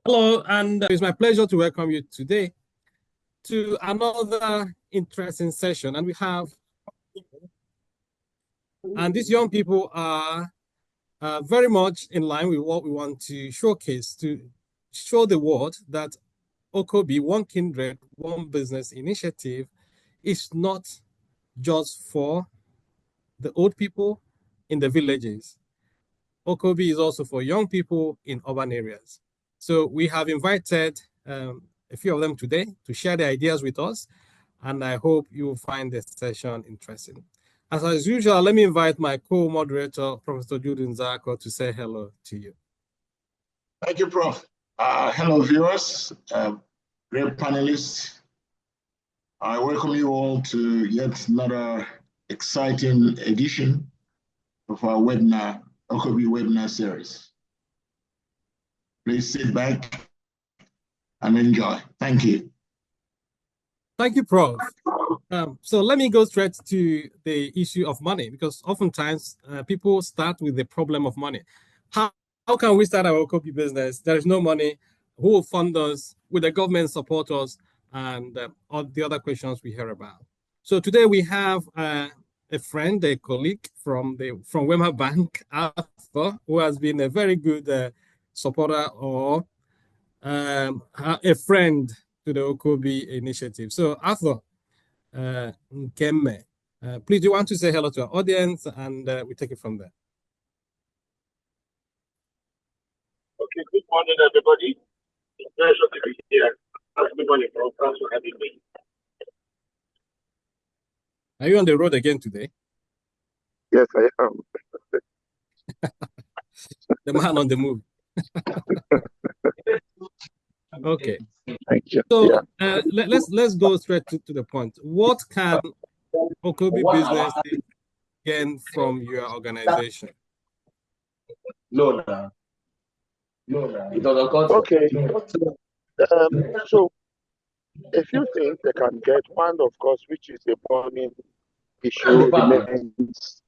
Hello, and it's my pleasure to welcome you today to another interesting session. And these young people are very much in line with what we want to showcase to show the world that OKOBI, One Kindred, One Business initiative is not just for the old people in the villages. OKOBI is also for young people in urban areas. So we have invited a few of them today to share their ideas with us, and I hope you will find this session interesting. As usual, let me invite my co-moderator, Professor Judin Zako, to say hello to you. Thank you, Prof. Hello, viewers, great panelists. I welcome you all to yet another exciting edition of our webinar, OKOBI webinar series. Please sit back and enjoy. Thank you. Thank you, Prof. So let me go straight to the issue of money, because oftentimes people start with the problem of money. How can we start our OKOBI business? There is no money. Who will fund us? Will the government support us? And all the other questions we hear about. So today we have a friend, a colleague from Wema Bank, Arthur, who has been a very good supporter or a friend to the OKOBI initiative. So Arthur, Nkemme, please, do you want to say hello to our audience, and we take it from there? Okay, good morning, everybody. It's a pleasure to be here. Good morning, Prof. Thanks for having me. Are you on the road again today? Yes, I am. The man on the move. Okay. Thank you. So let's go straight to the point. What can OKOBI businesses gain from your organization? No. Okay. So a few things they can get. One, of course, which is a burning issue, remains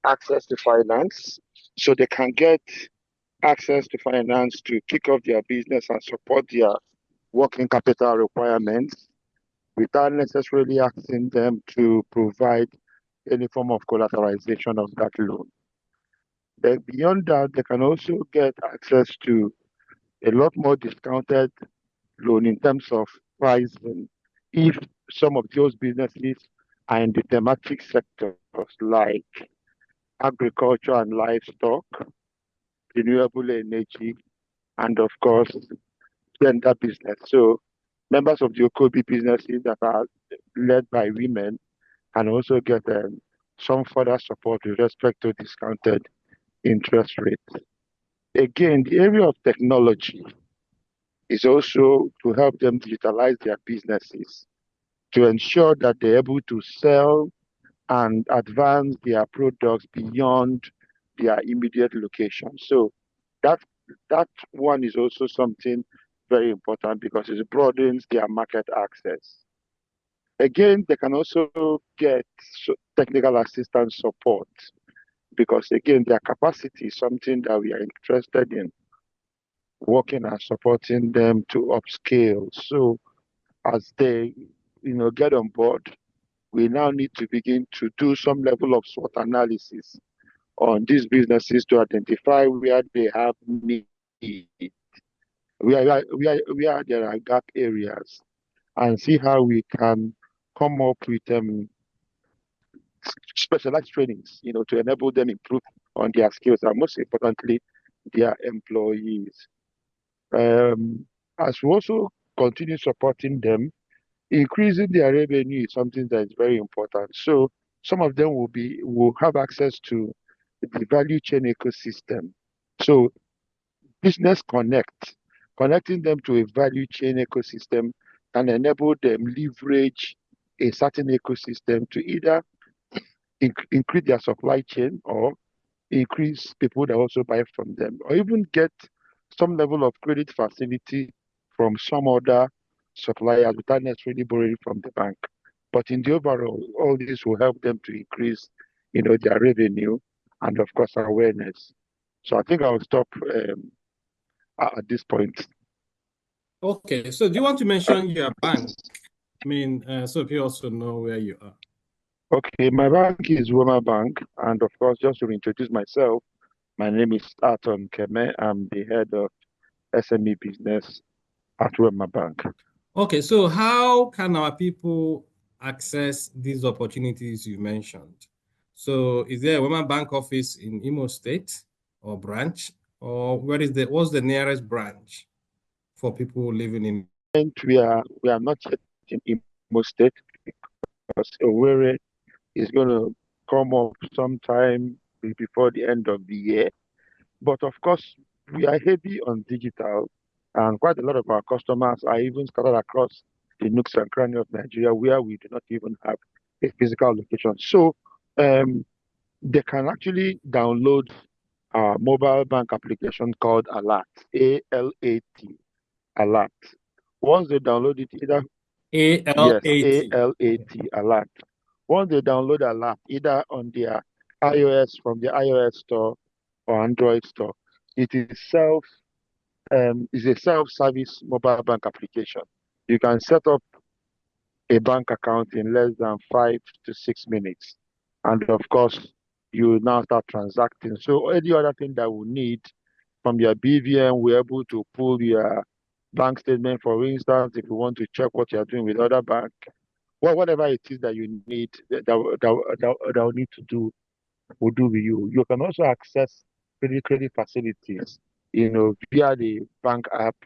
access to finance. So they can get access to finance to kick off their business and support their working capital requirements without necessarily asking them to provide any form of collateralization of that loan. Then beyond that, they can also get access to a lot more discounted loan in terms of pricing if some of those businesses are in the thematic sectors like agriculture and livestock, renewable energy, and of course, gender business. So members of the OKOBI businesses that are led by women can also get some further support with respect to discounted interest rates. Again, the area of technology is also to help them digitalize their businesses to ensure that they're able to sell and advance their products beyond their immediate location. So that one is also something very important because it broadens their market access. Again, they can also get technical assistance support because, again, their capacity is something that we are interested in working and supporting them to upscale. So as they, get on board, we now need to begin to do some level of SWOT analysis on these businesses to identify where they have need, where there are gap areas, and see how we can come up with specialized trainings, to enable them improve on their skills and most importantly, their employees. As we also continue supporting them, increasing their revenue is something that is very important. So some of them will have access to the value chain ecosystem. So business connecting them to a value chain ecosystem can enable them leverage a certain ecosystem to either increase their supply chain or increase people that also buy from them, or even get some level of credit facility from some other suppliers without necessarily borrowing from the bank. But in the overall, all this will help them to increase, their revenue and of course awareness. So I think I'll stop at this point. Okay, so do you want to mention your bank? I mean, so people also know where you are. Okay, my bank is Wema Bank, and of course, just to introduce myself, my name is Aton Keme. I'm the head of SME business at Wema Bank. Okay, so how can our people access these opportunities you mentioned? So is there a Wema Bank office in Imo State or branch? Or what's the nearest branch for people living in? And we are not yet in Imo State because Owerri is going to come up sometime before the end of the year. But of course, we are heavy on digital, and quite a lot of our customers are even scattered across the nooks and crannies of Nigeria where we do not even have a physical location. So they can actually download our mobile bank application called Alert, A-L-A-T, Alert. Once they download it, either yes, ALAT. A-L-A-T, Alert. Once they download Alert, either on their iOS from the iOS store or Android store, it is a self-service mobile bank application. You can set up a bank account in less than 5 to 6 minutes, and of course, you now start transacting. So any other thing that we need from your BVM, we're able to pull your bank statement, for instance, if you want to check what you're doing with other bank, well, whatever it is that you need that we need to do will do with you. You can also access credit facilities, via the bank app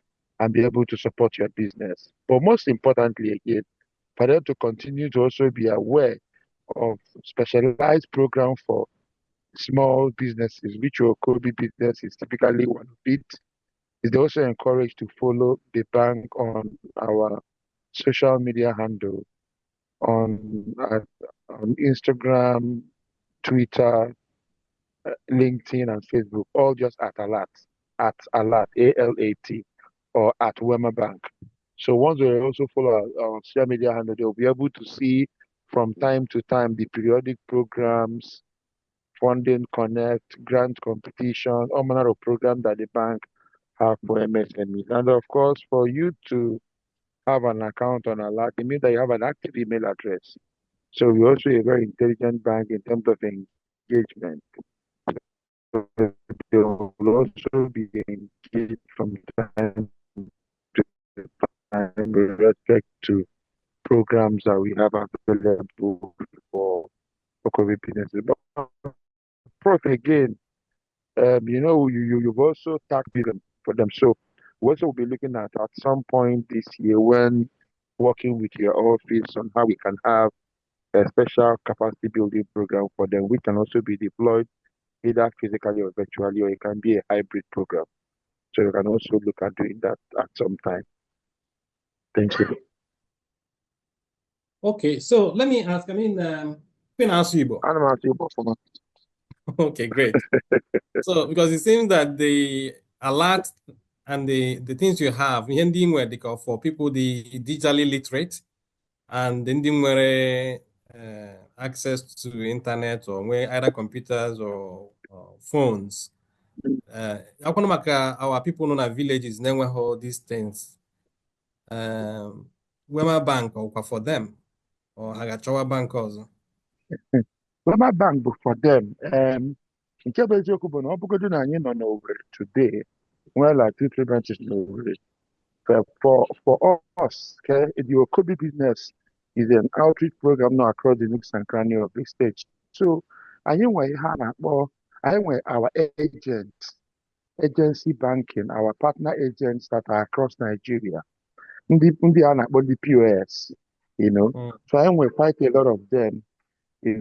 and be able to support your business. But most importantly, again, for them to continue to also be aware of specialized program for small businesses, which your OKOBI business is typically one of it, is they also encouraged to follow the bank on our social media handle uh, on Instagram, Twitter, LinkedIn, and Facebook, all just at Alert, A-L-A-T, or at Wema Bank. So once they also follow our social media handle, they'll be able to see from time to time the periodic programs, funding connect, grant competition, all manner of programs that the bank have for MSMEs. And of course, for you to have an account on Alert, it means that you have an active email address. So we're also a very intelligent bank in terms of engagement. So they will also be engaged from time to time with respect to programs that we have available for COVID businesses. But Prof, again, you've also tagged them for them. So we also will be looking at some point this year when working with your office on how we can have a special capacity building program for them, which can also be deployed either physically or virtually, or it can be a hybrid program. So you can also look at doing that at some time. Thank you. Okay, so let me ask, Okay, great. So because it seems that the alert and the things you have, for people the digitally literate and then were access to internet or either computers or phones. Our people in our villages never hold these things. Wema Bank or for them or Agachawa Bank also. Wema Bank book for them. Nke bụ eziokwu bụ na ọ bụgodu na anyị nọ n'Owerri today, nwee like 2-3 branches n'Owerri. For us, okay, the OKOBI business is an outreach program now across the nooks and crannies of this stage. So anyị nwere ihe a na-akpọ, anyị nwere our agents, agency banking, our partner agents that are across Nigeria. Ndị a na-akpọ the POS, So anyị nwere quite a lot of them, in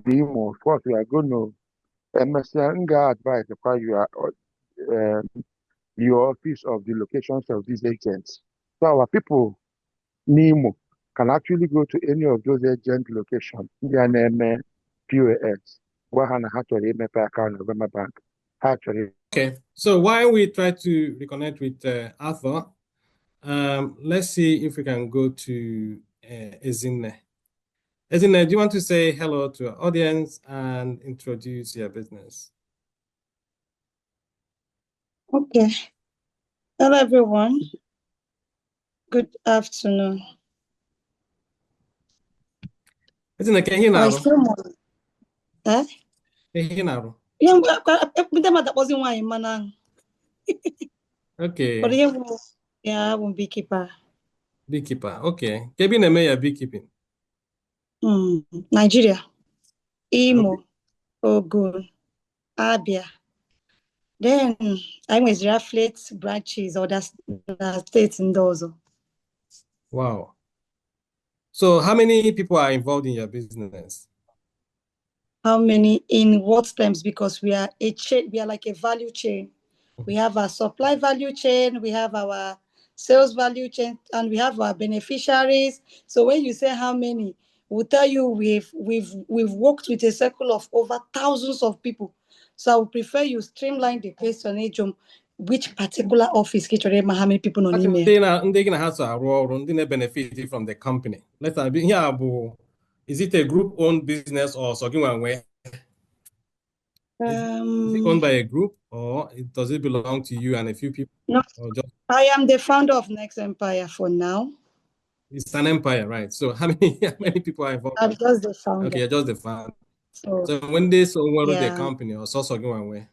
the Imo. Of course, we are going to advise your office of the locations of these agents. So our people, Nemo, can actually go to any of those agent locations. Their name, POS. Bank. Actually. Okay, so while we try to reconnect with Arthur, let's see if we can go to Ezinne. Ezinne, do you want to say hello to our audience and introduce your business? Okay. Hello, everyone. Good afternoon. Ezi na ke ihe I na-arụ? still more. Eh? Ihe na-arụ? Yeah, ndị mmadụ akpọzi nwaanyị mmanụ aṅụ. Okay. But ihe bụ ya bụ beekeeper. Beekeeper. Okay. Ka ebe ị na-eme ya beekeeping? Nigeria, Imo, Okay. Ogun, Abia. Then I nweziri affiliate branches other states ndị ọzọ. Wow. So how many people are involved in your business? How many in what terms? Because we are a chain, we are like a value chain. We have our supply value chain, we have our sales value chain, and we have our beneficiaries. So when you say how many, we'll tell you we've worked with a circle of over thousands of people. So I would prefer you streamline the question which particular office how many people on email. Ndị gị na ha so arụ ọrụ, ndị na-benefit from the company. Let's be here. Is it a group-owned business or so gị nwe? Is it owned by a group or does it belong to you and a few people? No, I am the founder of Next Empire for now. It's an empire, right? So how many people are involved? I'm just the founder. Okay, you're just the founder. So when they yeah. the company or so going away.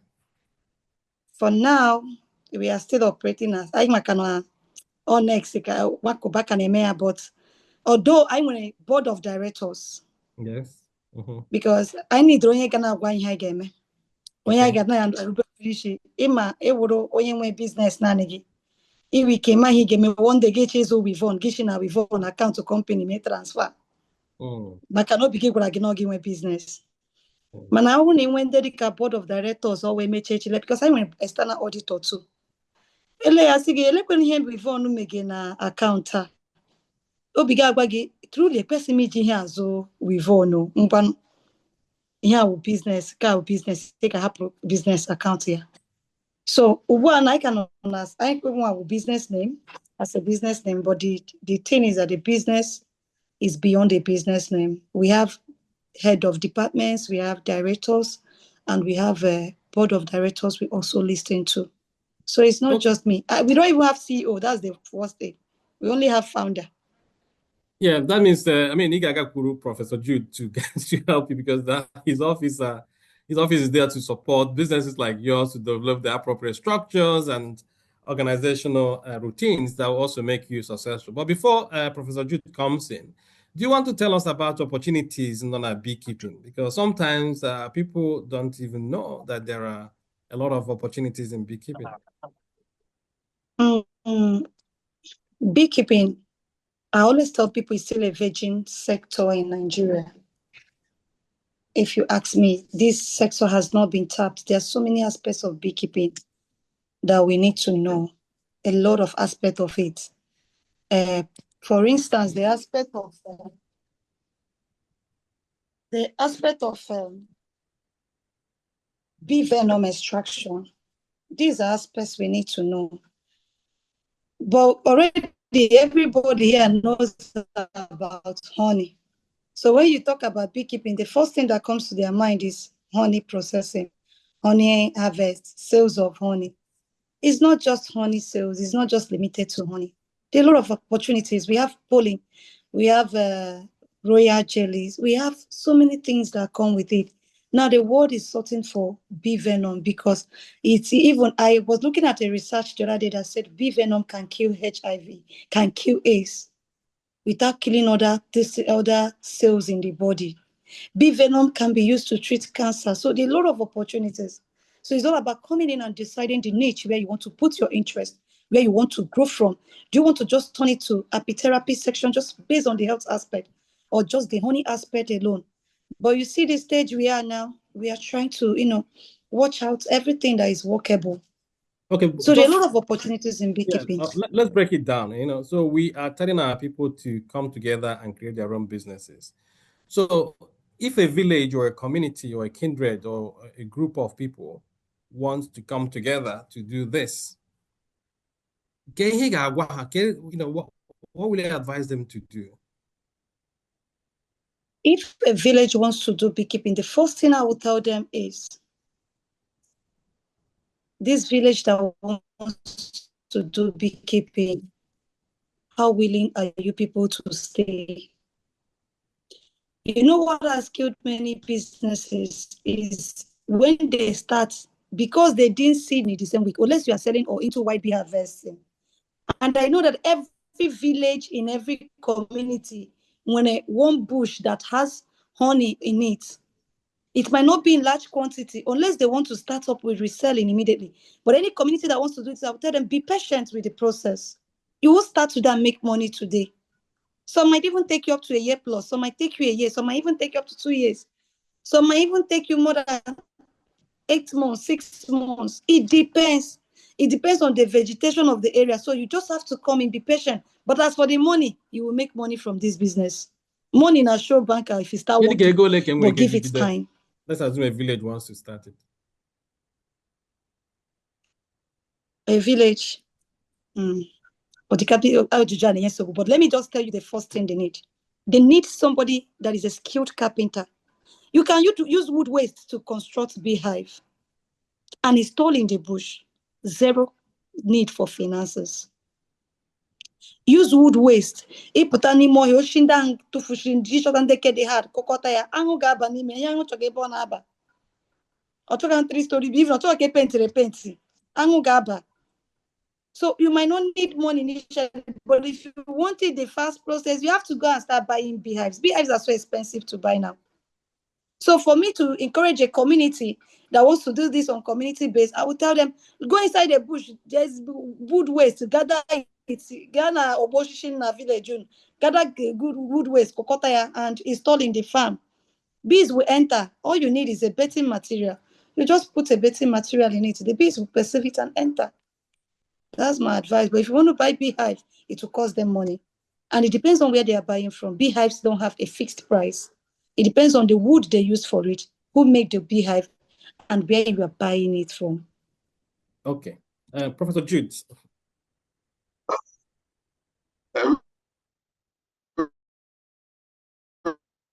For now, we are still operating as or next but although I'm on a board of directors. Yes. Because I need onye gonna agwa ihe anyị ga-eme. Onye anyị ga-na ya arụbere isi ịma ewuru onye nwe business naanị gị. Iwe ike ma ihe ga-eme one day ga-eche ịzụ Wivon gị na Wivon account company mee transfer. Maka na obi gị gwara gị na ọ gị nwe business. Mana ọ bụrụ na inwe ndị dịka board of directors ọ wee mechie echile because I nwere external auditor too. Ele ya sị gị elekwana ihe Wivon mege na account a. Obi gị agwa gị truly ekwesị m iji ihe azụ Wivon ngwa ihe awụ business ka awụ business take a hapụ business account ya. So ugbu a na I can our business name as a business name, but the thing is that the business is beyond a business name. We have head of departments, we have directors, and we have a board of directors we also listen to. So it's not just me. We don't even have CEO. That's the first thing. We only have founder. Yeah, that means Igaga Kuru Professor Jude to help you because his office is there to support businesses like yours to develop the appropriate structures and organizational routines that will also make you successful. But before Professor Jude comes in, do you want to tell us about opportunities in beekeeping? Because sometimes people don't even know that there are a lot of opportunities in beekeeping. Beekeeping, I always tell people it's still a virgin sector in Nigeria. If you ask me, this sector has not been tapped. There are so many aspects of beekeeping that we need to know, a lot of aspects of it. For instance, the aspect of bee venom extraction. These are aspects we need to know. But already everybody here knows about honey. So when you talk about beekeeping, the first thing that comes to their mind is honey processing, honey harvest, sales of honey. It's not just honey sales. It's not just limited to honey. There are a lot of opportunities. We have pollen. We have royal jellies. We have so many things that come with it. Now the world is sorting for bee venom because it's even, I was looking at a research the other day that said bee venom can kill HIV, can kill AIDS without killing other cells in the body. Bee venom can be used to treat cancer. So there are a lot of opportunities. So it's all about coming in and deciding the niche where you want to put your interest, where you want to grow from. Do you want to just turn it to apitherapy section just based on the health aspect or just the honey aspect alone? But you see the stage we are now, we are trying to, watch out everything that is workable. Okay. So there are a lot of opportunities in beekeeping. Yeah, let's break it down. So we are telling our people to come together and create their own businesses. So if a village or a community or a kindred or a group of people wants to come together to do this, what will you advise them to do? If a village wants to do beekeeping, the first thing I would tell them is this village that wants to do beekeeping, how willing are you people to stay? You know what has killed many businesses is when they start, because they didn't see it the same week, unless you are selling or into white bee harvesting. And I know that every village in every community, when one bush that has honey in it, it might not be in large quantity unless they want to start up with reselling immediately. But any community that wants to do it, I'll tell them, be patient with the process. You will start to then make money today. Some might even take you up to a year plus. Some might take you a year. Some might even take you up to 2 years. Some might even take you more than 8 months, 6 months. It depends. It depends on the vegetation of the area. So you just have to come in, be patient. But as for the money, you will make money from this business. Money in a show banker if you start working, but give it time. Let's assume a village wants to start it. A village. But let me just tell you the first thing they need. They need somebody that is a skilled carpenter. You can use wood waste to construct beehive and install in the bush. Zero need for finances. Use wood waste. Ịpụta n'ime ọhịa oshi ndị ahụ tụfuchiri ndị chọta ndị kede ha kọkọta ya aṅụ ga-aba n'ime ya aṅụ chọga ebe ọ na-aba ọ chọga 3-story even ọ chọga ka epentịrị epentị aṅụ ga-aba. So you might not need money initially, but if you want it the fast process, you have to go and start buying beehives. Beehives are so expensive to buy now. So for me to encourage a community that wants to do this on community base, I would tell them, go inside the bush, there's wood waste, gather it, Ghana or Boshishin village, gather good wood waste, kokotaya, and install in the farm. Bees will enter. All you need is a bedding material. You just put a bedding material in it. The bees will perceive it and enter. That's my advice. But if you want to buy beehive, it will cost them money. And it depends on where they are buying from. Beehives don't have a fixed price. It depends on the wood they use for it, who made the beehive, and where you are buying it from. Okay. Professor Jude.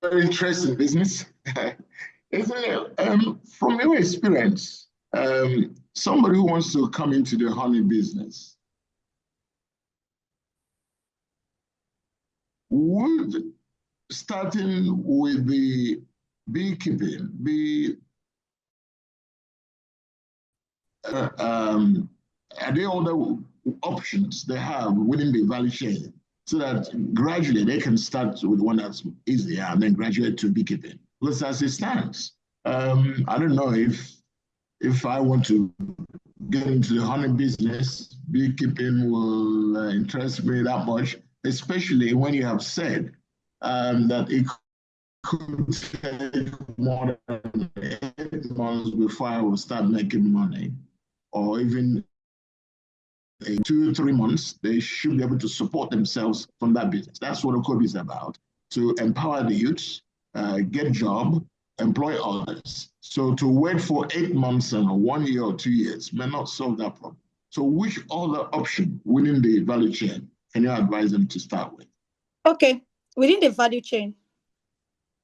Very interesting business. Isn't it? From your experience, somebody who wants to come into the honey business, would starting with the beekeeping be are there other options they have within the value chain so that gradually they can start with one that's easier and then graduate to beekeeping? Because as it stands, I don't know if I want to get into the honey business, beekeeping will interest me that much, especially when you have said that it could take more than 8 months before I will start making money, or even 2-3 months, they should be able to support themselves from that business. That's what OKOBI is about, to empower the youths, get a job, employ others. So to wait for 8 months and 1 year or 2 years may not solve that problem. So which other option within the value chain can you advise them to start with? Okay, within the value chain,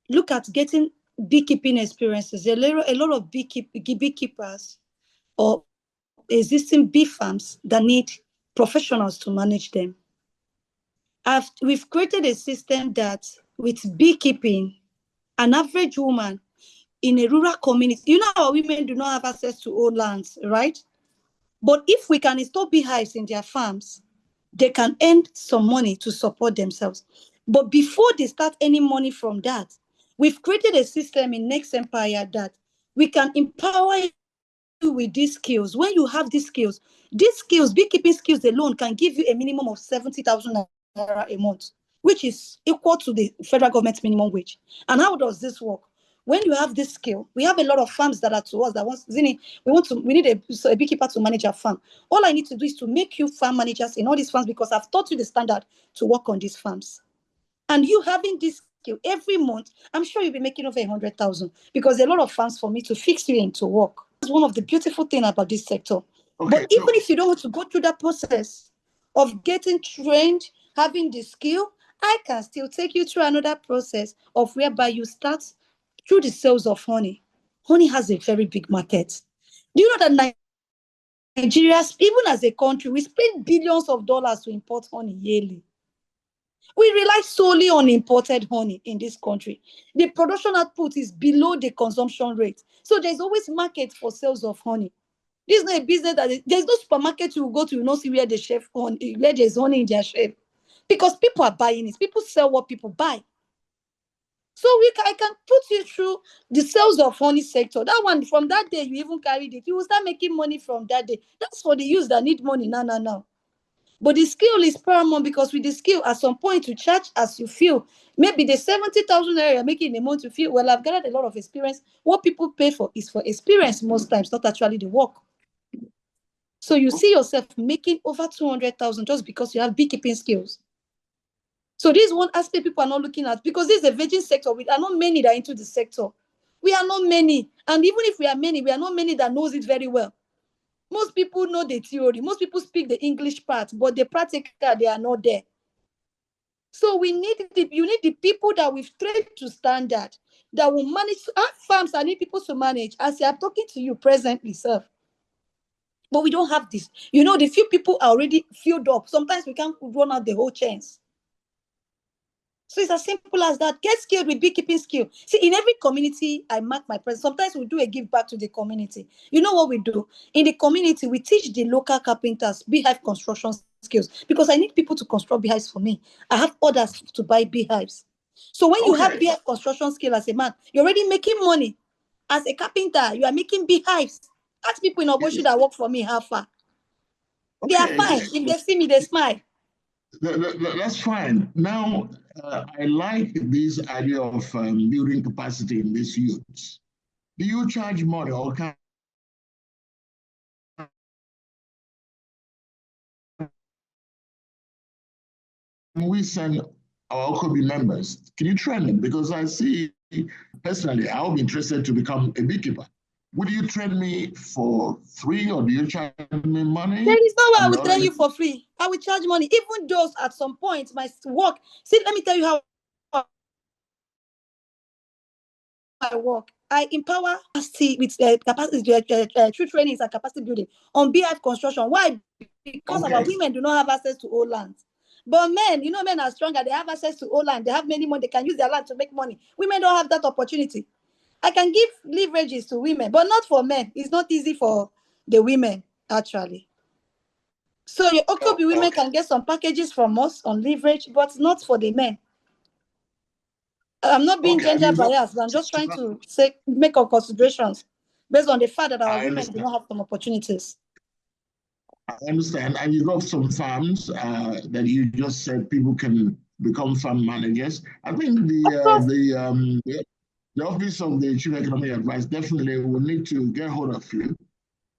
look at getting beekeeping experiences. A lot of beekeepers or existing bee farms that need professionals to manage them. We've created a system that with beekeeping, an average woman in a rural community, you know how women do not have access to old lands, right? But if we can install beehives in their farms, they can earn some money to support themselves. But before they start earning money from that, we've created a system in Next Empire that we can empower you with these skills. When you have these skills, beekeeping skills alone can give you a minimum of 70,000 naira a month, which is equal to the federal government minimum wage. And how does this work? When you have this skill, we have a lot of farms that are to us that we need a beekeeper to manage our farm. All I need to do is to make you farm managers in all these farms because I've taught you the standard to work on these farms. And you having this skill every month, I'm sure you'll be making over 100,000 because there are a lot of farms for me to fix you into work. That's one of the beautiful things about this sector. Okay, but even if you don't want to go through that process of getting trained, having the skill, I can still take you through another process of whereby you start through the sales of honey. Honey has a very big market. Do you know that Nigeria, even as a country, we spend billions of dollars to import honey yearly? We rely solely on imported honey in this country. The production output is below the consumption rate. So there's always market for sales of honey. This is not a business there's no supermarket you will go to, you know, see where the chef honey, where there's honey in their shelf. Because people are buying it. People sell what people buy. So I can put you through the sales of honey sector. That one, from that day you even carried it, you will start making money from that day. That's for the youth that need money now. But the skill is paramount, because with the skill, at some point you charge as you feel. Maybe the 70,000 naira you're making in a month, you feel, well, I've gathered a lot of experience. What people pay for is for experience most times, not actually the work. So you see yourself making over 200,000 just because you have beekeeping skills. So this is one aspect people are not looking at, because this is a virgin sector. We are not many that are into the sector. We are not many. And even if we are many, we are not many that knows it very well. Most people know the theory. Most people speak the English part, but the practical, they are not there. So you need the people that we've trained to standard, that will manage. Our farms, I need people to manage. As I'm talking to you presently, sir. But we don't have this. You know, the few people are already filled up. Sometimes we can't run out the whole chains. So it's as simple as that. Get skilled with beekeeping skill. See, in every community, I mark my presence. Sometimes we do a give back to the community. You know what we do? In the community, we teach the local carpenters beehive construction skills, because I need people to construct beehives for me. I have orders to buy beehives. So when you have beehive construction skill as a man, you're already making money. As a carpenter, you are making beehives. Ask people in Oboshi that work for me how far. They are fine. If they see me, they smile. That's fine. Now, I like this idea of building capacity in these youths. Do you charge money, or can we send our OKOBI members? Can you train them? Because I see, personally, I'll be interested to become a beekeeper. Would you train me for free, or do you charge me money? There is no way I will train you for free. I will charge money. Even those at some point, my work. See, let me tell you how I work. I empower capacity with capacity through trainings and capacity building on beehive construction. Why? Because our women do not have access to old land. But men, you know, men are stronger. They have access to old land. They have many money. They can use their land to make money. Women don't have that opportunity. I can give leverages to women, but not for men. It's not easy for the women, actually. So your OKOBI women can get some packages from us on leverage, but not for the men. I'm not being gender biased, but I'm just trying to make our considerations based on the fact that our women do not have some opportunities. I understand. And you got some farms that you just said people can become farm managers. I think the Office of the Chief Economic Advisor definitely will need to get hold of you,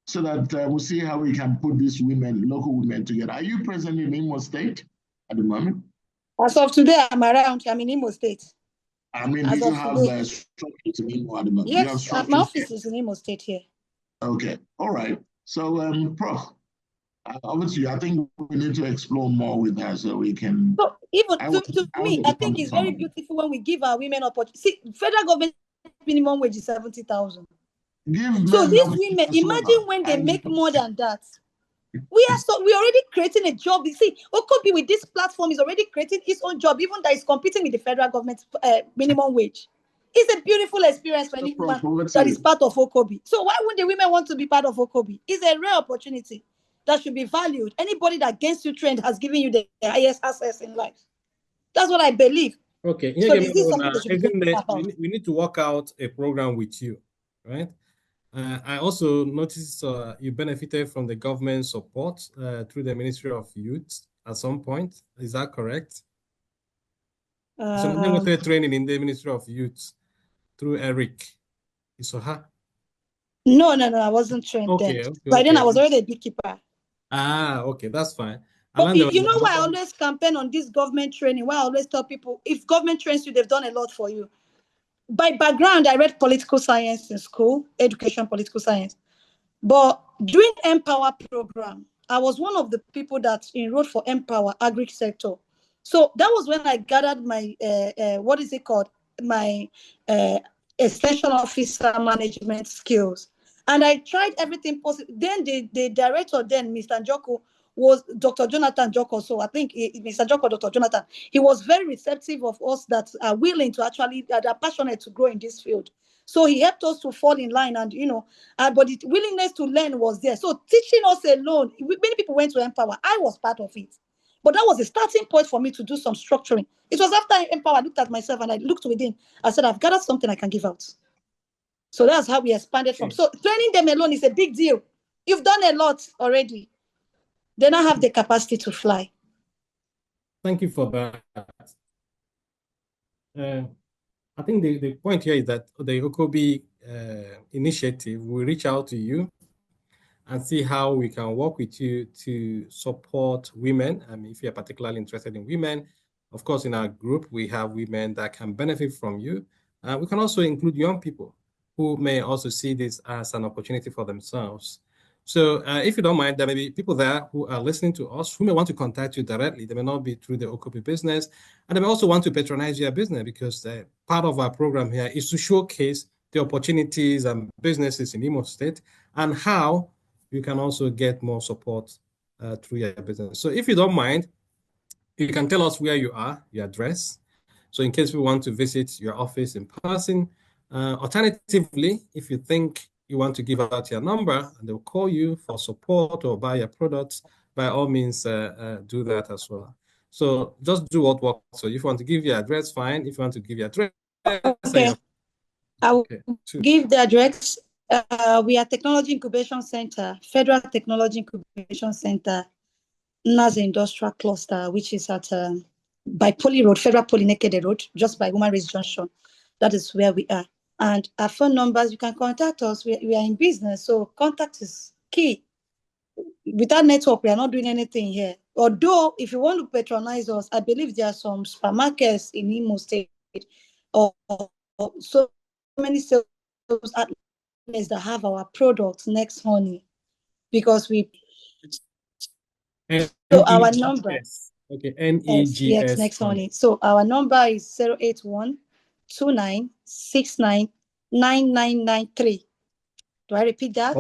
so that we'll see how we can put these women, local women, together. Are you present in Imo State at the moment? As of today, I'm in Imo State. I mean, do you have structures in Imo at the moment? Yes, my office is in Imo State here. Okay, all right. So, Prof, obviously, I think we need to explore more with that so we can. So even to me, I think it's very beautiful when we give our women opportunity. See, federal government minimum wage is 70,000. So these women, imagine when they make more than that. We're already creating a job. You see, OKOBI with this platform is already creating its own job, even that is competing with the federal government minimum wage. It's a beautiful experience for any woman that is part of OKOBI. So why would the women want to be part of OKOBI? It's a rare opportunity that should be valued. Anybody that gets you trained has given you the highest access in life. That's what I believe. Okay. So this is something that should be we need to work out a program with you, right? I also noticed you benefited from the government support through the Ministry of Youth at some point. Is that correct? So you went training in the Ministry of Youth through Eric Isoha? No, I wasn't trained then. By then I was already a beekeeper. Okay, that's fine. But you know why I always campaign on this government training? Why I always tell people, if government trains you, they've done a lot for you. By background, I read political science in school, education, political science. But during Empower program, I was one of the people that enrolled for Empower agri sector. So that was when I gathered my, what is it called? My extension officer management skills. And I tried everything possible. Then the director, Mr. Njoko, was Dr. Jonathan Joko. So I think Mr. Joko, Dr. Jonathan, he was very receptive of us that are willing to actually, that are passionate to grow in this field. So he helped us to fall in line, and but the willingness to learn was there. So teaching us alone, many people went to Empower. I was part of it. But that was a starting point for me to do some structuring. It was after Empower, I looked at myself and I looked within. I said, I've gathered something I can give out. So that's how we expanded from. So training them alone is a big deal. You've done a lot already. They now have the capacity to fly. Thank you for that. I think the point here is that the OKOBI initiative will reach out to you and see how we can work with you to support women. I mean, if you're particularly interested in women, of course, in our group, we have women that can benefit from you. We can also include young people who may also see this as an opportunity for themselves. So if you don't mind, there may be people there who are listening to us who may want to contact you directly. They may not be through the OKOBI business, and they may also want to patronize your business, because part of our program here is to showcase the opportunities and businesses in Imo State and how you can also get more support through your business. So if you don't mind, you can tell us where you are, your address. So in case we want to visit your office in person, alternatively, if you think you want to give out your number and they'll call you for support or buy your products, by all means, do that as well. So just do what works. So if you want to give your address, fine. If you want to give your address, okay. I will give the address. We are Technology Incubation Center, Federal Technology Incubation Center, NAS Industrial Cluster, which is at by Poly Road, Federal Poly Naked Road, just by Human Race Junction. That is where we are. And our phone numbers, you can contact us. We are in business, so contact is key. Without network, we are not doing anything here. Although, if you want to patronize us, I believe there are some supermarkets in Imo State or so many sales outlets that have our products next honey, because we. So our number. Okay, NEGS. Next honey. So our number is 081-2969-9993. Do I repeat that?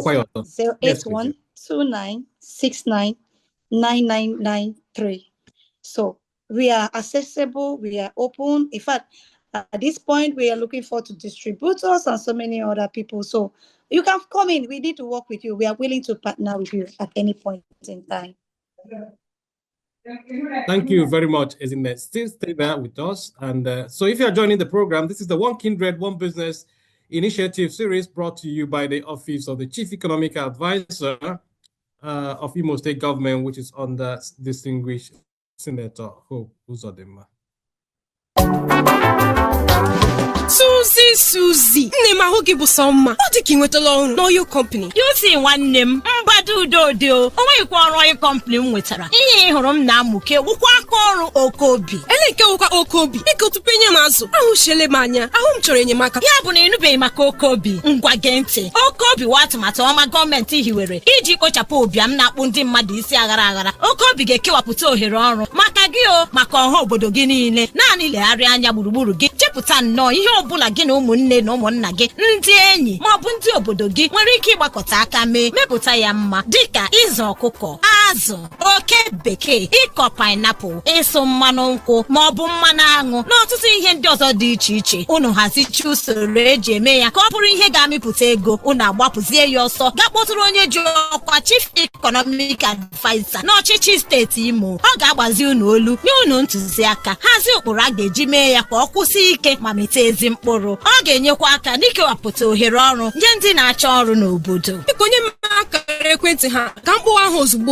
081-2969-9993. So we are accessible, we are open. In fact, at this point, we are looking forward to distributors and so many other people. So you can come in. We need to work with you. We are willing to partner with you at any point in time. Thank you very much, Ezinne. Still stay there with us. And so if you are joining the program, this is the One Kindred, One Business initiative series brought to you by the Office of the Chief Economic Advisor of Imo State Government, which is under distinguished Senator Hope Uzodimma. Susie, nne m ahụ gị bụ sọ mma. Ọ dị ka ị nwetala ọrụ n'oil company. You see nwanne m, mgbado udo o nweghịkwa ọrụ oil company m nwetara. Ihe ị hụrụ m na-amụke wụkwa aka ọrụ OKOBI. Eleke wụkwa OKOBI. Biko tupu enye m azụ, ahụ shele m anya, ahụ m chọrọ enyemaka. Ya bụ na ịnụbeghị maka OKOBI. Ngwa gee ntị. OKOBI wụ atụmatụ ọma gọọmenti hiwere iji kpochapụ ụbịam na-akpụ ndị mmadụ isi aghara aghara. OKOBI ga-ekewapụta ohere ọrụ maka gị maka ọha obodo gị niile. Naanị legharịa anya gburugburu gị, chepụta nnọọ ihe ọbụla gị na ụmụnne na ụmụnna gị, ndị enyi ma ọ bụ ndị obodo gị nwere ike ịgbakọta aka mepụta ya mma, dịka ịzụ ọkụkọ, azụ, oke bekee, ịkọ painiapụl, ịsụ mmanụ nkwụ ma ọ bụ mmanụ aṅụ na ọtụtụ ihe ndị ọzọ dị iche iche. Unu hazichi usoro eji eme ya ka ọ bụrụ ihe ga-amịpụta ego. Unu agbapụzie ya ọsọ gaa kpọtụrụ onye ji ọkwa Chief Economic Advisor n'ọchịchị steeti Imo. Ọ ga-agbazi unu olu, nye unu ntụziaka, hazie ụkpụrụ a ga-eji mee ya ka ọ kwụsị ike ma mete ezi mkpụrụ. Ọ ga-enyekwa aka n'ikewapụta ohere ọrụ nye ndị na-achọ ọrụ n'obodo. Biko nye m akara ekwentị ha ka mkpụ ahụ ozugbo.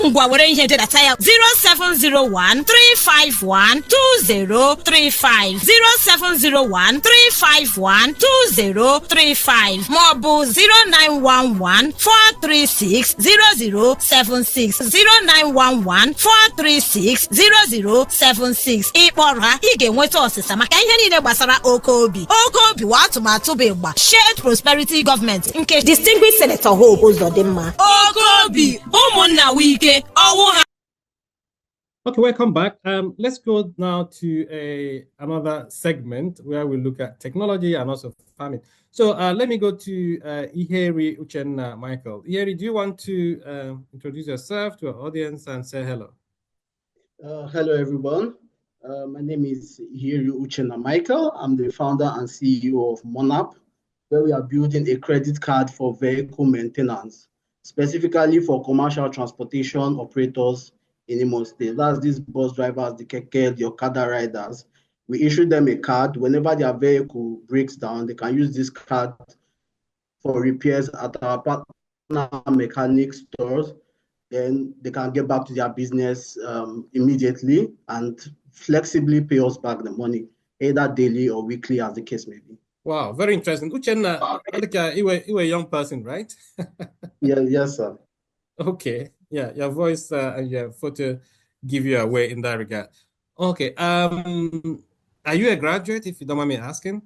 Ngwa were ihe dedata ya 0701-351-2035 0701-351-2035 maọbụ 0911-436-0076 0911-436-0076. Ịkpọrọ ha, ị ga-enweta ọsịsa maka ihe niile gbasara OKOBI. OKOBI wa atụmatụ bụ ịgba Shared Prosperity Government nke Distinguished Senator Hope Uzodimma. OKOBI ụmụnna wike ọwụ ha. Okay, welcome back. Let's go now to another segment where we look at technology and also farming. So let me go to Iheri Uchenna Michael. Iheri, do you want to introduce yourself to our audience and say hello? Hello, everyone. My name is Iheri Uchenna Michael. I'm the founder and CEO of Monap, where we are building a credit card for vehicle maintenance, specifically for commercial transportation operators in Imo State. That's these bus drivers, the keke, the Okada riders. We issue them a card. Whenever their vehicle breaks down, they can use this card for repairs at our partner mechanic stores. Then they can get back to their business immediately and flexibly pay us back the money, either daily or weekly, as the case may be. Wow, very interesting. Uchenna, you were a young person, right? Yeah, yes, sir. Okay, yeah, your voice and your photo give you away in that regard. Okay, are you a graduate, if you don't mind me asking?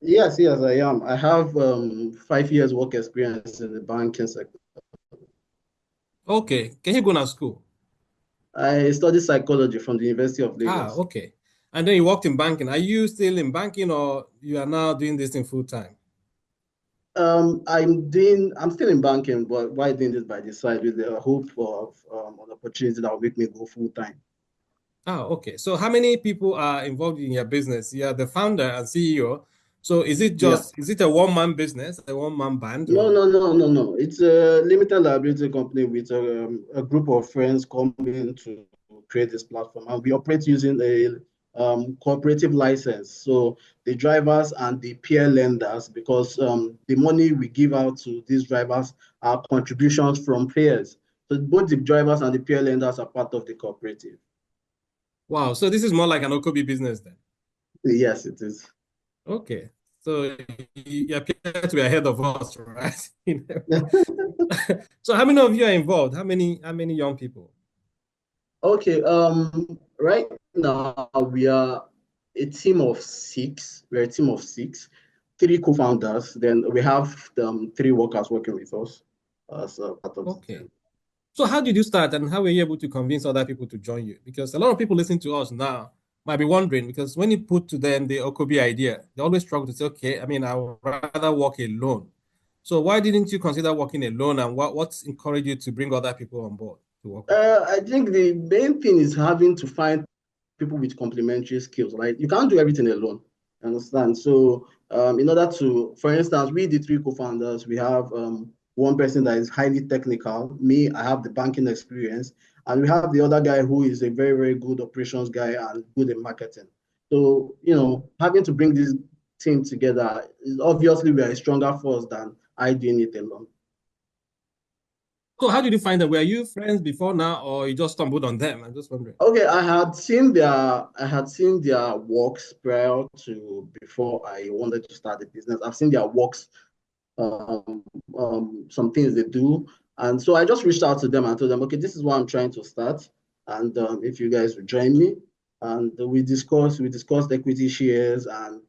Yes, I am. I have 5 years work experience in the banking sector. Okay, can you go to school? I studied psychology from the University of Lagos. Okay. And then you worked in banking. Are you still in banking or you are now doing this in full time? I'm still in banking, but why doing this by the side with the hope of an opportunity that will make me go full time. Okay. So how many people are involved in your business? You are the founder and CEO. So is it a one-man business, a one-man band? No. It's a limited liability company with a group of friends coming to create this platform, and we operate using a cooperative license. So the drivers and the peer lenders, because the money we give out to these drivers are contributions from peers. So both the drivers and the peer lenders are part of the cooperative. Wow. So this is more like an OKOBI business then? Yes, it is. Okay. So you appear to be ahead of us, right? So how many of you are involved? How many young people? Okay, right now we are a team of 6. We're a team of 6, 3 co-founders. Then we have 3 workers working with us as part of the team. So how did you start and how were you able to convince other people to join you? Because a lot of people listening to us now might be wondering, because when you put to them the OKOBI idea, they always struggle to say, okay, I mean, I would rather work alone. So why didn't you consider working alone, and what's encouraged you to bring other people on board to work with you? I think the main thing is having to find people with complementary skills, right? You can't do everything alone, understand? So in order to, for instance, we the 3 co-founders, we have one person that is highly technical. Me, I have the banking experience, and we have the other guy who is a very, very good operations guy and good in marketing. So, having to bring this team together is obviously we are a stronger force than I doing it alone. So how did you find them? Were you friends before now, or you just stumbled on them? I'm just wondering. Okay, I had seen their works prior to before I wanted to start the business. I've seen their works, some things they do, and so I just reached out to them and told them, okay, this is what I'm trying to start, and if you guys would join me, and we discussed equity shares, and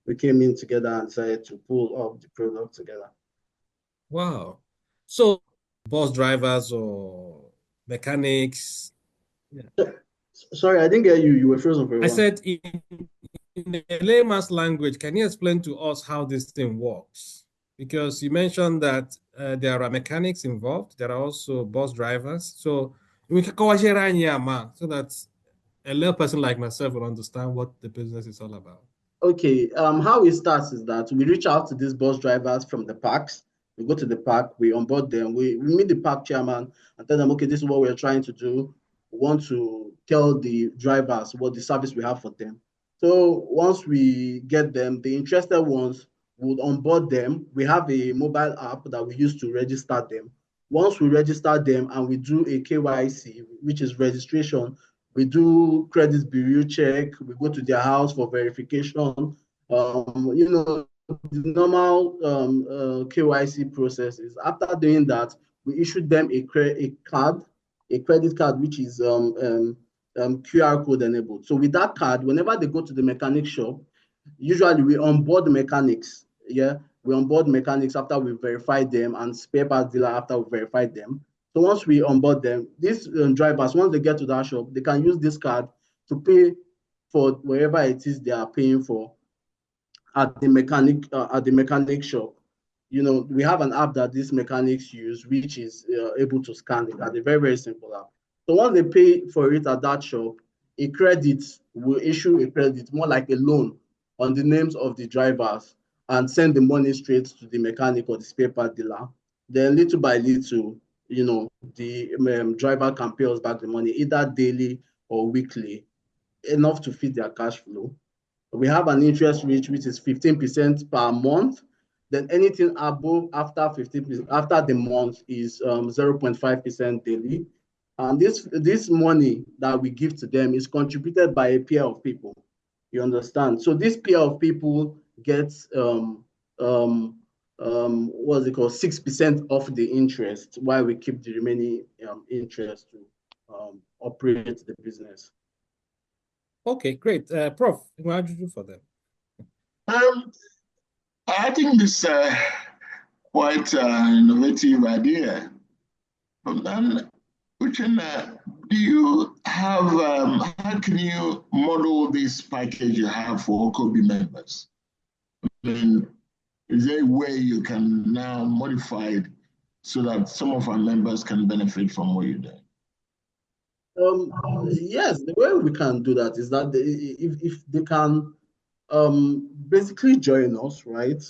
we came in together and decided to pull off the product together. Wow. So bus drivers or mechanics. Yeah. Sorry, I didn't get you. You were frozen for a while. I said in a layman's language, can you explain to us how this thing works? Because you mentioned that there are mechanics involved. There are also bus drivers. So we can so that a little person like myself will understand what the business is all about. Okay, how it starts is that we reach out to these bus drivers from the parks. We go to the park, we onboard them, we meet the park chairman and tell them, okay, this is what we're trying to do. We want to tell the drivers what the service we have for them. So once we get them, the interested ones would onboard them. We have a mobile app that we use to register them. Once we register them and we do a KYC, which is registration, we do credit bureau check, we go to their house for verification, the normal KYC processes. After doing that, we issue them a credit card, which is QR code enabled. So with that card, whenever they go to the mechanic shop, usually we onboard the mechanics. Yeah, we onboard mechanics after we verify them, and spare parts dealer after we verify them. So once we onboard them, these drivers, once they get to that shop, they can use this card to pay for wherever it is they are paying for at the mechanic shop. We have an app that these mechanics use, which is able to scan the card. A very, very simple app. So once they pay for it at that shop, a credit will issue a credit, more like a loan, on the names of the drivers and send the money straight to the mechanic or the spare part dealer. Then little by little, the driver can pay us back the money either daily or weekly, enough to feed their cash flow. We have an interest rate which is 15% per month. Then anything above after 15% after the month is 0.5% daily. And this money that we give to them is contributed by a pair of people. You understand? So this pair of people gets what's it called, 6% of the interest, while we keep the remaining interest to operate the business. Okay, great. Prof, what did you do for them? I think this quite innovative idea. But then, do you have, how can you model this package you have for OKOBI members? I mean, is there a way you can now modify it so that some of our members can benefit from what you're doing? Yes, the way we can do that is that if they can basically join us, right,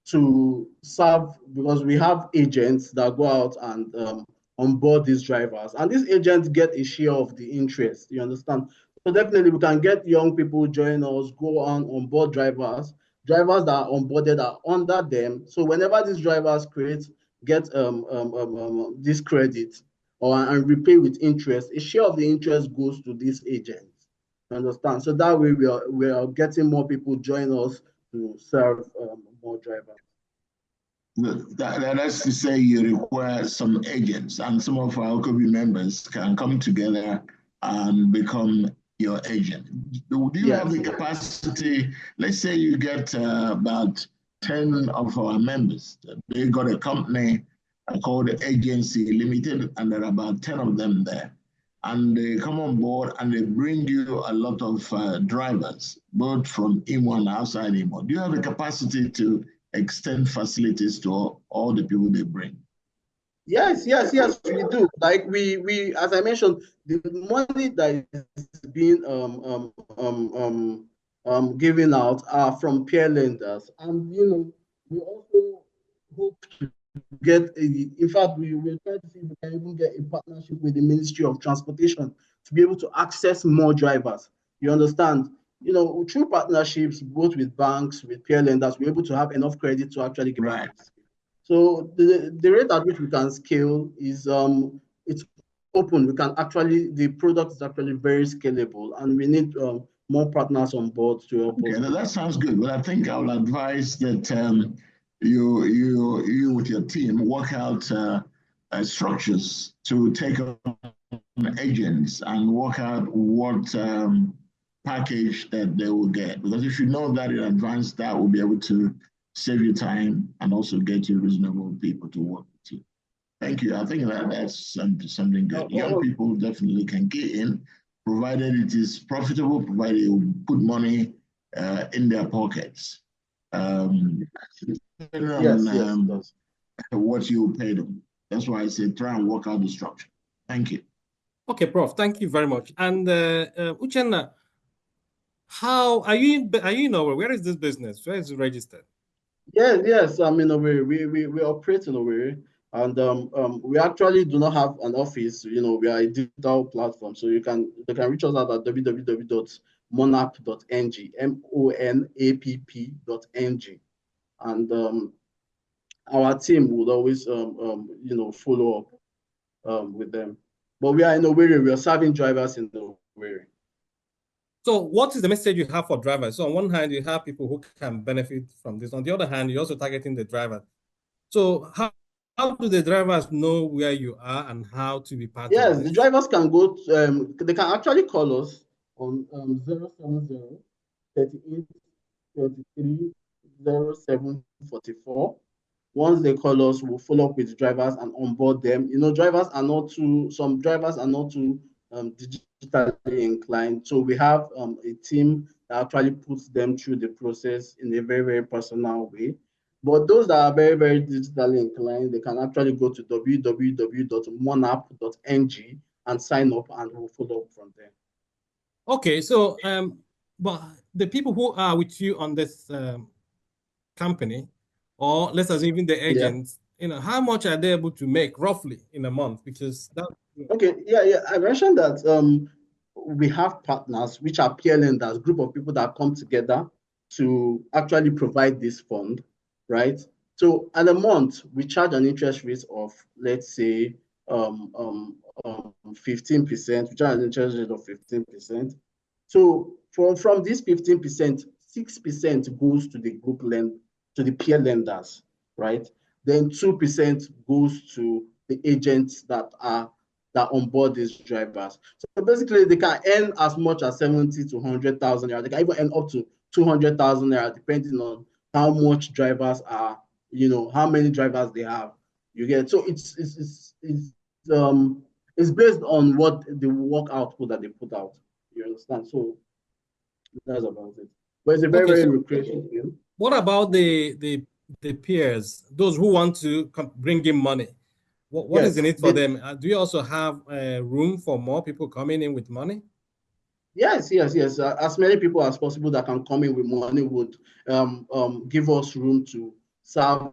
to serve, because we have agents that go out and onboard these drivers, and these agents get a share of the interest, you understand? So definitely we can get young people join us, go on board drivers that are onboarded are under them. So whenever these drivers get this credit and repay with interest, a share of the interest goes to these agents. You understand? So that way we are getting more people join us to serve more drivers. That's to say you require some agents, and some of our OKOBI members can come together and become your agent. Do you have the capacity? Let's say you get about 10 of our members. They got a company called Agency Limited, and there are about 10 of them there. And they come on board and they bring you a lot of drivers, both from IMO and outside IMO. Do you have the capacity to extend facilities to all the people they bring? Yes, we do. Like we as I mentioned, the money that is being given out are from peer lenders, and we also hope to get in fact, we will try to see if we can even get a partnership with the Ministry of Transportation to be able to access more drivers. You understand? Through partnerships, both with banks, with peer lenders, we're able to have enough credit to actually give right. So the rate at which we can scale is it's open. The product is actually very scalable, and we need more partners on board to help us. Okay, that sounds good. But I think I will advise that you with your team work out structures to take on agents and work out what package that they will get. Because if you know that in advance, that will be able to save you time and also get you reasonable people to work with you. Thank you. I think that's something good. Young people definitely can get in, provided it is profitable, provided you put money in their pockets. What you pay them. That's why I say try and work out the structure. Thank you. Okay, Prof. Thank you very much. And Uchenna, how are you in Norway? Where is this business? Where is it registered? Yes. I mean, we operate in Owerri, and we actually do not have an office. We are a digital platform, so they can reach us out at www.monapp.ng, monapp.ng, and our team would always follow up with them. But we are in Owerri. We are serving drivers in Owerri. So what is the message you have for drivers? So on one hand, you have people who can benefit from this. On the other hand, you're also targeting the driver. So how do the drivers know where you are and how to be part of this? Yes, the drivers can go they can actually call us on 070 38 23 07 44. Once they call us, we'll follow up with the drivers and onboard them. You know, some drivers are not too digitally inclined. So we have a team that actually puts them through the process in a very, very personal way. But those that are very, very digitally inclined, they can actually go to www.monap.ng and sign up, and we'll follow up from there. Okay, so but the people who are with you on this company, or let's assume even the agents, how much are they able to make roughly in a month? Because that. Okay, yeah. I mentioned that we have partners, which are peer lenders, group of people that come together to actually provide this fund, right? So at a month, we charge an interest rate of, let's say, 15%. We charge an interest rate of 15%. So from this 15%, 6% goes to the to the peer lenders, right? Then 2% goes to the agents that onboard these drivers. So basically, they can earn as much as 70 to 100,000 naira. They can even earn up to 200,000 naira, depending on how much drivers are, how many drivers they have. You get, so it's based on what the work output that they put out. You understand? So that's about it. But it's a very, very lucrative field. What about the peers, those who want to bring in money? What is in it for them? Do you also have room for more people coming in with money? Yes. As many people as possible that can come in with money would give us room to serve,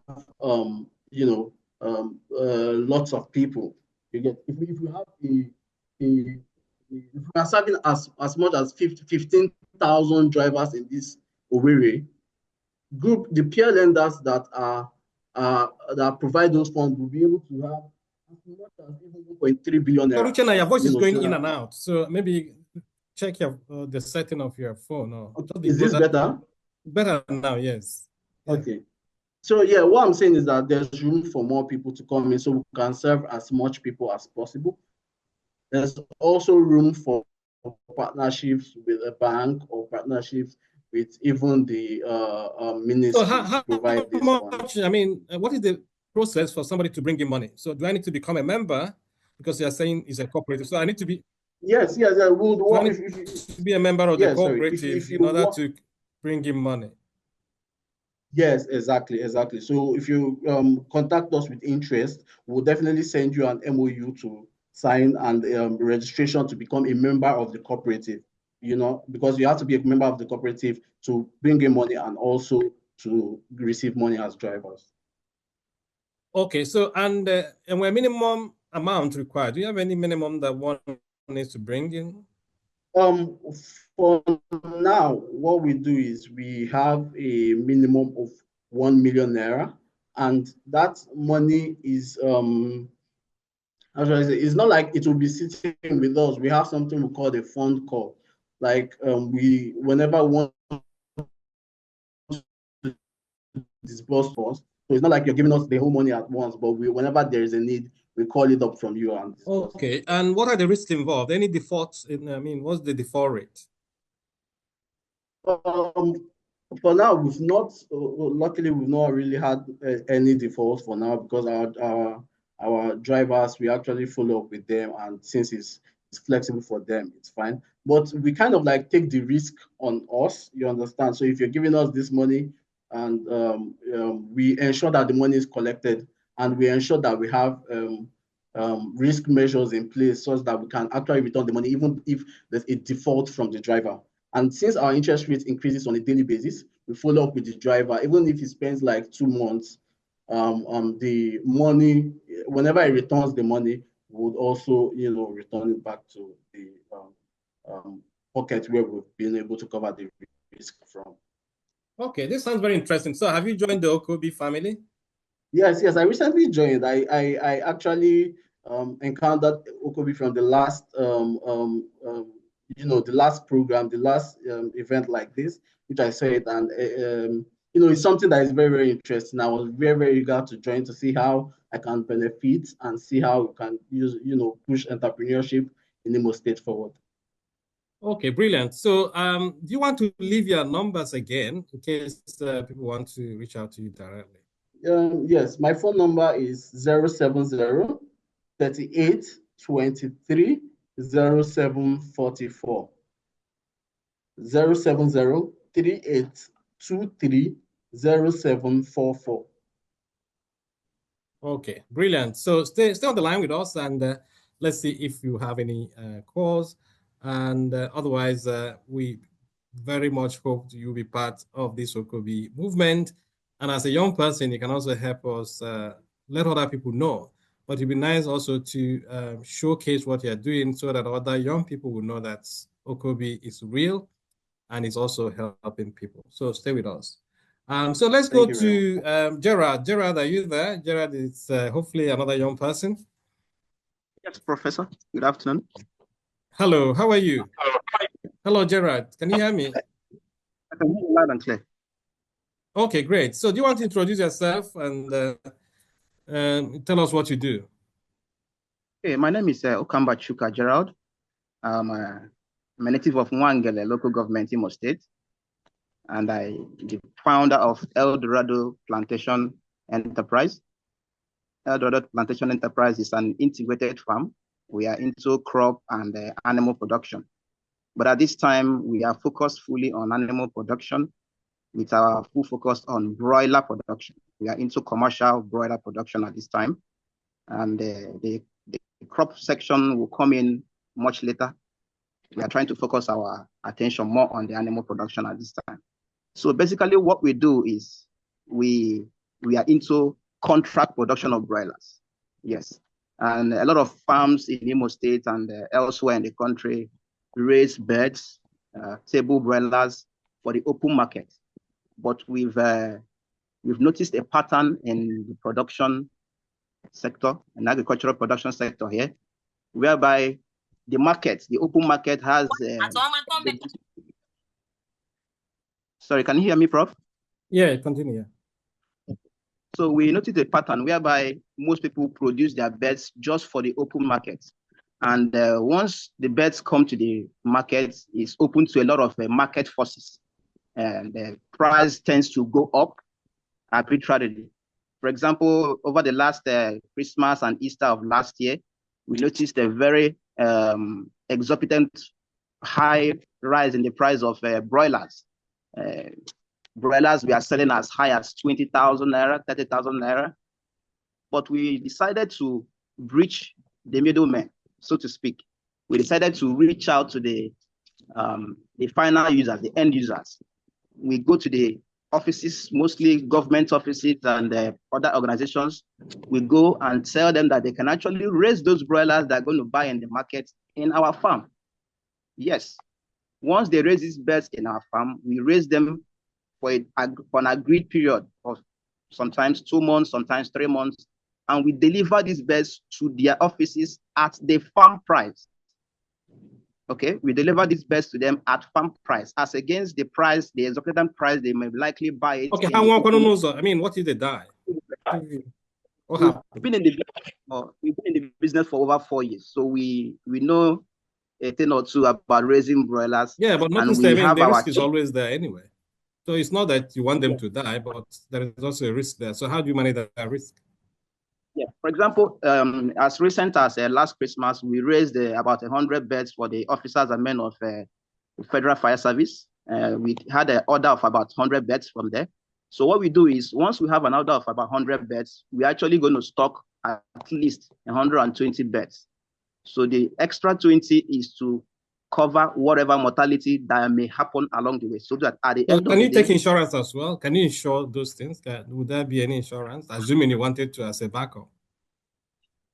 lots of people. You get, if we have if we are serving as much as 15,000 drivers in this Owerri group, the peer lenders that provide those funds will be able to have as much as even 1.3 billion naira. Uchenna, your voice is going in and out, so maybe check the setting of your phone. Is this better? Better now, yes. Okay. So yeah, what I'm saying is that there's room for more people to come in, so we can serve as much people as possible. There's also room for partnerships with a bank or partnerships with even the ministry to provide this much, what is the process for somebody to bring in money? So do I need to become a member? Because you're saying it's a cooperative. So I need to be. Yes. I would want to be a member of the cooperative in order to bring in money. Yes, exactly. So if you contact us with interest, we'll definitely send you an MOU to sign and registration to become a member of the cooperative, because you have to be a member of the cooperative to bring in money and also to receive money as drivers. Okay, so and a minimum amount required. Do you have any minimum that one needs to bring in? For now, what we do is we have a minimum of 1 million naira, and that money is how should I say, it's not like it will be sitting with us. We have something we call a fund call. Like whenever one disburse funds, so it's not like you're giving us the whole money at once, but whenever there is a need, we call it up from you and disburse. Okay, and what are the risks involved? Any defaults? What's the default rate? For now, luckily, we've not really had any defaults for now, because our drivers, we actually follow up with them, and since it's flexible for them, it's fine. But we kind of like take the risk on us, you understand? So if you're giving us this money, and we ensure that the money is collected, and we ensure that we have risk measures in place such that we can actually return the money, even if there's a default from the driver. And since our interest rate increases on a daily basis, we follow up with the driver, even if he spends like 2 months. The money, whenever he returns the money, would also, return it back to the pocket where we've been able to cover the risk from. Okay, this sounds very interesting. So, have you joined the OKOBI family? Yes, I recently joined. I actually encountered OKOBI from the last the last program, the last event like this, which I said, and it's something that is very, very interesting. I was very, very eager to join to see how I can benefit and see how we can use, push entrepreneurship in Imo State forward. Okay, brilliant. So, do you want to leave your numbers again in case people want to reach out to you directly? Yes, my phone number is 070 38 23 0744. 070 38 23 0744. Okay, brilliant. So stay on the line with us, and let's see if you have any calls. And otherwise, we very much hope you'll be part of this OKOBI movement. And as a young person, you can also help us let other people know. But it'd be nice also to showcase what you're doing so that other young people will know that OKOBI is real and it's also helping people. So stay with us. So let's go to Gerard. Gerard, are you there? Gerard is hopefully another young person. Yes, Professor. Good afternoon. Hello, how are you? Hello, Gerard. Can you hear me? I can hear you loud and clear. Okay, great. So do you want to introduce yourself and tell us what you do? Okay, my name is Okamba Chuka Gerald. I'm a native of Nwangele local government in Imo State, and I'm the founder of El Dorado Plantation Enterprise. El Dorado Plantation Enterprise is an integrated farm. We are into crop and animal production. But at this time, we are focused fully on animal production with our full focus on broiler production. We are into commercial broiler production at this time. And the crop section will come in much later. We are trying to focus our attention more on the animal production at this time. So basically what we do is we are into contract production of broilers. Yes. And a lot of farms in Imo State and elsewhere in the country raise birds, table broilers for the open market. But we've noticed a pattern in the production sector, an agricultural production sector here, whereby the market, the open market has... Sorry, can you hear me, Prof? Yeah, continue. So we noticed a pattern whereby most people produce their beds just for the open market. And once the beds come to the market, it's open to a lot of market forces. And the price tends to go up arbitrarily. For example, over the last Christmas and Easter of last year, we noticed a very exorbitant high rise in the price of broilers. Broilers we are selling as high as 20,000 naira, 30,000 naira. But we decided to breach the middleman, so to speak. We decided to reach out to the final users, the end users. We go to the offices, mostly government offices and other organizations. We go and tell them that they can actually raise those broilers that are going to buy in the market in our farm. Yes. Once they raise these birds in our farm, we raise them for an agreed period of sometimes 2 months, sometimes 3 months, and we deliver these birds to their offices at the farm price. Okay, we deliver these birds to them at farm price, as against the price, the exorbitant price they may likely buy it. Okay, I mean, what if they die? What happened? We've been in the business for over 4 years, so we know a thing or two about raising broilers. Yeah, but notice the risk is always there anyway. So it's not that you want them to die, but there is also a risk there. So how do you manage that risk? Yeah, for example, as recent as last Christmas, we raised about 100 beds for the officers and men of Federal Fire Service. We had an order of about 100 beds from there. So what we do is, once we have an order of about 100 beds, we're actually going to stock at least 120 beds. So the extra 20 is to cover whatever mortality that may happen along the way. So that at the end of the day... Can you take insurance as well? Can you insure those things? Would there be any insurance, assuming you wanted to as a backup?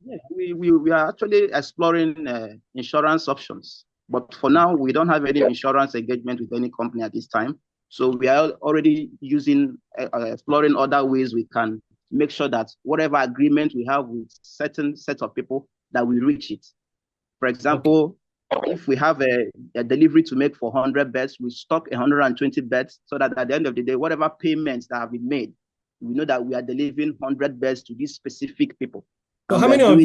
Yeah, we are actually exploring insurance options. But for now, we don't have any insurance engagement with any company at this time. So we are already exploring other ways we can make sure that whatever agreement we have with certain set of people, that we reach it. For example, if we have a delivery to make for 100 beds, we stock 120 beds so that at the end of the day, whatever payments that have been made, we know that we are delivering 100 beds to these specific people. So how many of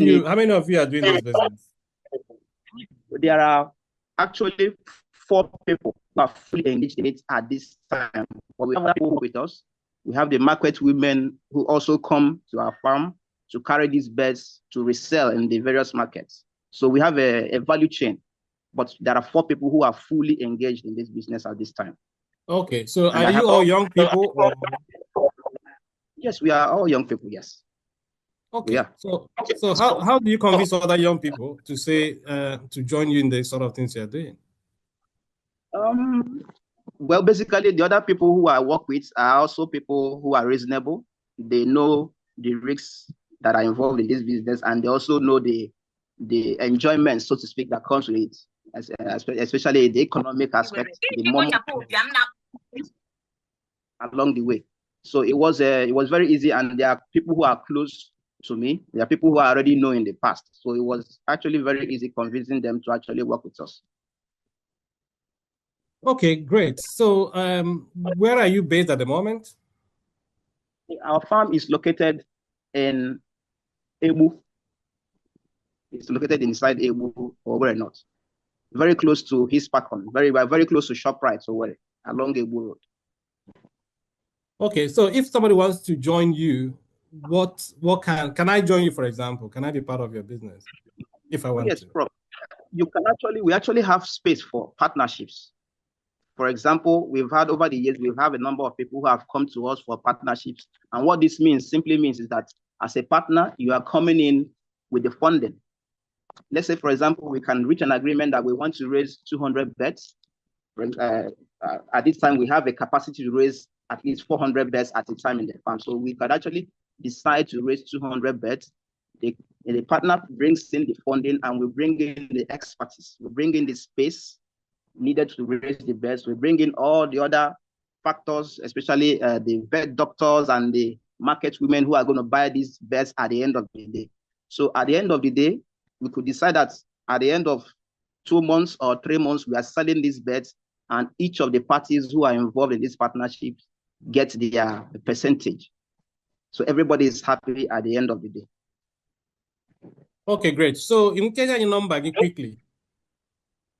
you are doing this business? There are actually 4 people who are fully engaged in it at this time. But we have people with us. We have the market women who also come to our farm to carry these birds to resell in the various markets. So we have a value chain, but there are 4 people who are fully engaged in this business at this time. Okay, so are you all young people? Or... Yes, we are all young people, yes. Okay, yeah. So how do you convince other young people to say to join you in the sort of things you're doing? Well, basically, the other people who I work with are also people who are reasonable. They know the risks that are involved in this business, and they also know the enjoyment, so to speak, that comes with it, especially the economic aspect, the moment along the way. So it was very easy, and there are people who are close to me. There are people who I already know in the past. So it was actually very easy convincing them to actually work with us. Okay, great. So where are you based at the moment? Our farm is located in Ebu. It's located inside Ebu, or where not. Very close to Hispacon, very close to ShopRite, so where along Ebu Road. Okay, so if somebody wants to join you, what can I join you, for example? Can I be part of your business if I want to? Yes, you can we actually have space for partnerships. For example, we've had over the years, we've had a number of people who have come to us for partnerships. And what this simply means is that as a partner, you are coming in with the funding. Let's say, for example, we can reach an agreement that we want to raise 200 beds. At this time, we have a capacity to raise at least 400 beds at a time in the farm. So we could actually decide to raise 200 beds. The partner brings in the funding, and we bring in the expertise. We bring in the space needed to raise the beds. We bring in all the other factors, especially the vet doctors and the market women who are going to buy these beds at the end of the day. So at the end of the day, we could decide that at the end of 2 months or 3 months, we are selling these beds, and each of the parties who are involved in this partnership gets their percentage. So everybody is happy at the end of the day. Okay, great. So in case your number quickly.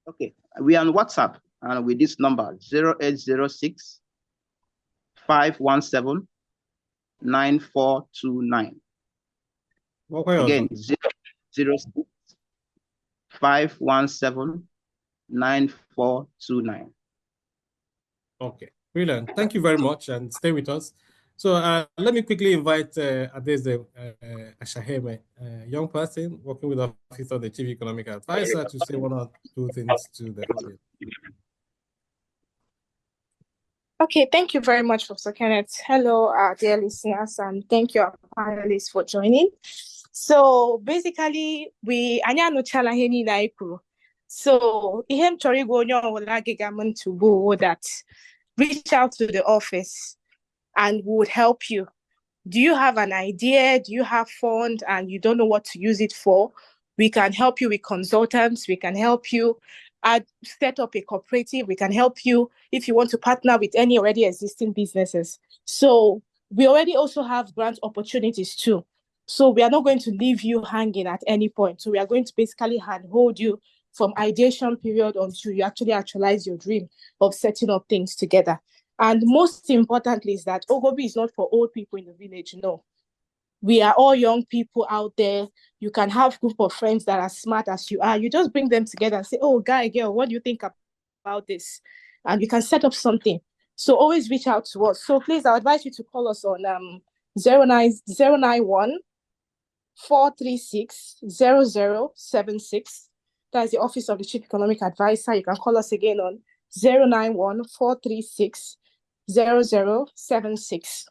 Okay, we are on WhatsApp, and with this number 0806 517 9429. Again, 006 517 9429. Okay, brilliant. Thank you very much, and stay with us. So let me quickly invite Adeze Ashaheme, a young person working with the Office of the Chief Economic Advisor, to say 1 or 2 things to the audience. Okay, thank you very much, Professor Kenneth. Hello, dear listeners, and thank you, our panelists, for joining. So basically, so ihem chorigo to go that reach out to the office and we would help you. Do you have an idea? Do you have fund and you don't know what to use it for? We can help you with consultants. We can help you set up a cooperative. We can help you if you want to partner with any already existing businesses. So we already also have grant opportunities too. So we are not going to leave you hanging at any point. So we are going to basically handhold you from ideation period until you actually actualize your dream of setting up things together. And most importantly is that OKOBI is not for old people in the village. No, we are all young people out there. You can have a group of friends that are smart as you are. You just bring them together and say, oh, guy, girl, what do you think about this? And you can set up something. So always reach out to us. So please, I advise you to call us on 091 436 0076. That's the Office of the Chief Economic Advisor. You can call us again on 091 436 0076.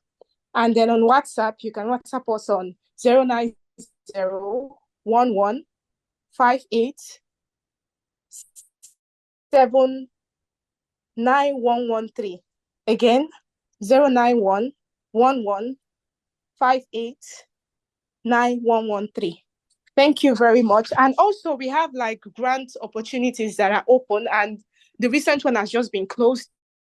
And then on WhatsApp, you can WhatsApp us on 090 11 58 79113. Again, 091 11 58 9113. Thank you very much. And also we have like grant opportunities that are open, and the recent one has just been closed